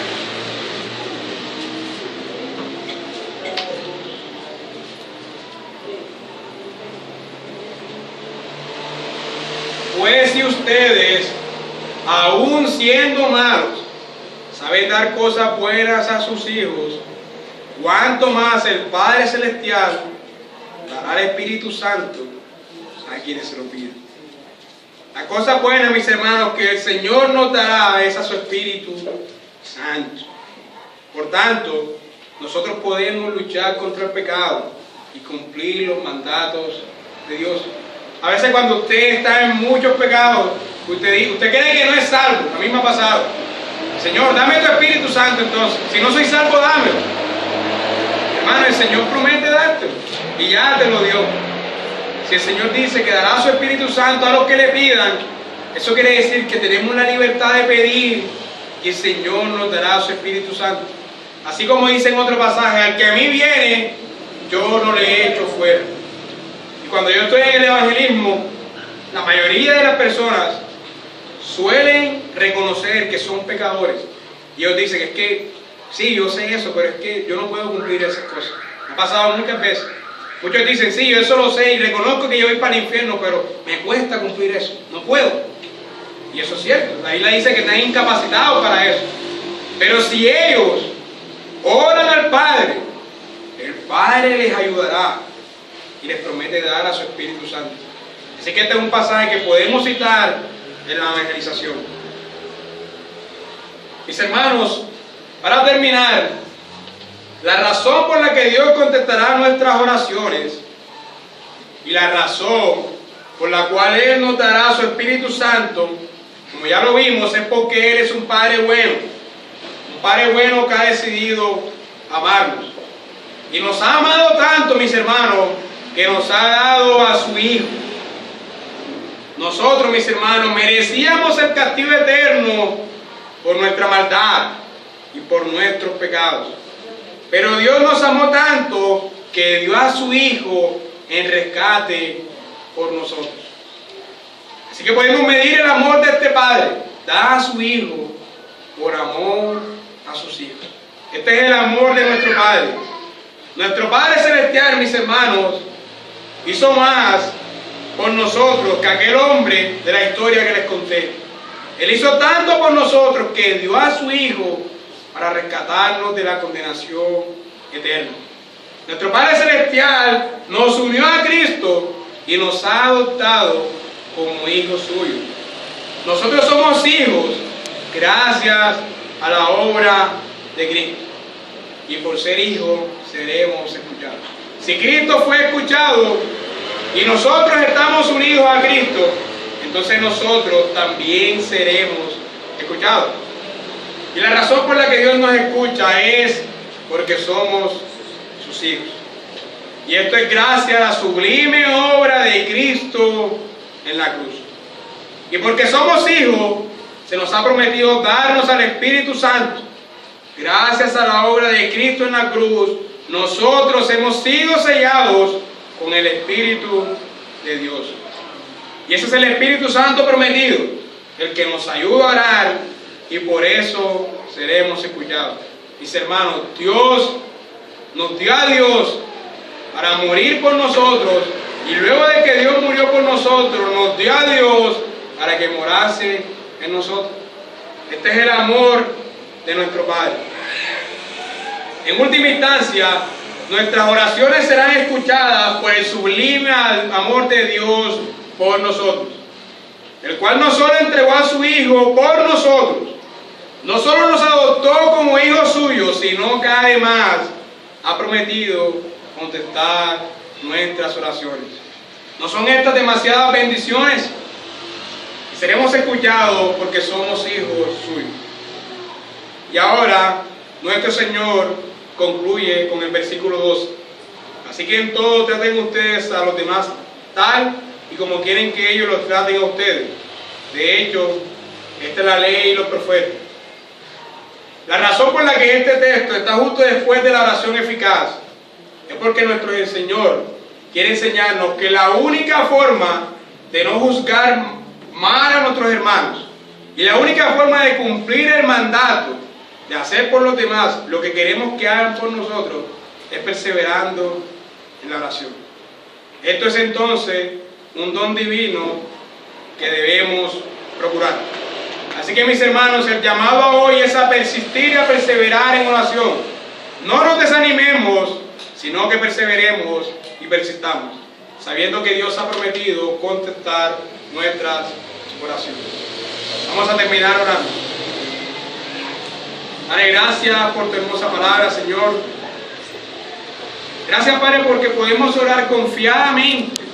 Pues si ustedes, aun siendo malos, saben dar cosas buenas a sus hijos, cuánto más el Padre Celestial dará el Espíritu Santo a quienes se lo piden. La cosa buena, mis hermanos, que el Señor nos dará es a su Espíritu Santo. Por tanto, nosotros podemos luchar contra el pecado y cumplir los mandatos de Dios. A veces cuando usted está en muchos pecados, usted cree que no es salvo. A mí me ha pasado. Señor, dame tu Espíritu Santo entonces. Si no soy salvo, dámelo. Hermano, el Señor promete dártelo y ya te lo dio. Si el Señor dice que dará su Espíritu Santo a los que le pidan, eso quiere decir que tenemos la libertad de pedir y el Señor nos dará su Espíritu Santo. Así como dice en otro pasaje, al que a mí viene, yo no le echo fuera. Y cuando yo estoy en el evangelismo, la mayoría de las personas suelen reconocer que son pecadores. Y ellos dicen, es que, sí, yo sé eso, pero es que yo no puedo cumplir esas cosas. Me ha pasado muchas veces. Muchos dicen, sí, yo eso lo sé y reconozco que yo voy para el infierno, pero me cuesta cumplir eso, no puedo. Y eso es cierto, la Biblia dice que están incapacitados para eso. Pero si ellos oran al Padre, el Padre les ayudará y les promete dar a su Espíritu Santo. Así que este es un pasaje que podemos citar en la evangelización. Mis hermanos, para terminar, la razón por la que Dios contestará nuestras oraciones y la razón por la cual Él nos dará su Espíritu Santo, como ya lo vimos, es porque Él es un Padre bueno. Un Padre bueno que ha decidido amarnos. Y nos ha amado tanto, mis hermanos, que nos ha dado a su Hijo. Nosotros, mis hermanos, merecíamos el castigo eterno por nuestra maldad y por nuestros pecados. Pero Dios nos amó tanto que dio a su Hijo en rescate por nosotros. Así que podemos medir el amor de este Padre. Da a su Hijo por amor a sus hijos. Este es el amor de nuestro Padre. Nuestro Padre Celestial, mis hermanos, hizo más por nosotros que aquel hombre de la historia que les conté. Él hizo tanto por nosotros que dio a su Hijo para rescatarnos de la condenación eterna. Nuestro Padre Celestial nos unió a Cristo y nos ha adoptado como hijos suyos. Nosotros somos hijos gracias a la obra de Cristo. Y por ser hijos seremos escuchados. Si Cristo fue escuchado y nosotros estamos unidos a Cristo, entonces nosotros también seremos escuchados. Y la razón por la que Dios nos escucha es porque somos sus hijos. Y esto es gracias a la sublime obra de Cristo en la cruz. Y porque somos hijos, se nos ha prometido darnos al Espíritu Santo. Gracias a la obra de Cristo en la cruz, nosotros hemos sido sellados con el Espíritu de Dios. Y ese es el Espíritu Santo prometido, el que nos ayuda a orar, y por eso seremos escuchados. Mis hermanos, Dios nos dio a Dios para morir por nosotros, y luego de que Dios murió por nosotros, nos dio a Dios para que morase en nosotros. Este es el amor de nuestro Padre. En última instancia, nuestras oraciones serán escuchadas por el sublime amor de Dios por nosotros, el cual no solo entregó a su Hijo por nosotros, no solo nos adoptó como hijos suyos, sino que además ha prometido contestar nuestras oraciones. ¿No son estas demasiadas bendiciones? Y seremos escuchados porque somos hijos suyos. Y ahora nuestro Señor concluye con el versículo 12. Así que en todo traten ustedes a los demás tal y como quieren que ellos los traten a ustedes. De hecho, esta es la ley y los profetas. La razón por la que este texto está justo después de la oración eficaz es porque nuestro Señor quiere enseñarnos que la única forma de no juzgar mal a nuestros hermanos y la única forma de cumplir el mandato de hacer por los demás lo que queremos que hagan por nosotros es perseverando en la oración. Esto es entonces un don divino que debemos procurar. Así que, mis hermanos, el llamado hoy es a persistir y a perseverar en oración. No nos desanimemos, sino que perseveremos y persistamos, sabiendo que Dios ha prometido contestar nuestras oraciones. Vamos a terminar orando. Padre, gracias por tu hermosa palabra, Señor. Gracias, Padre, porque podemos orar confiadamente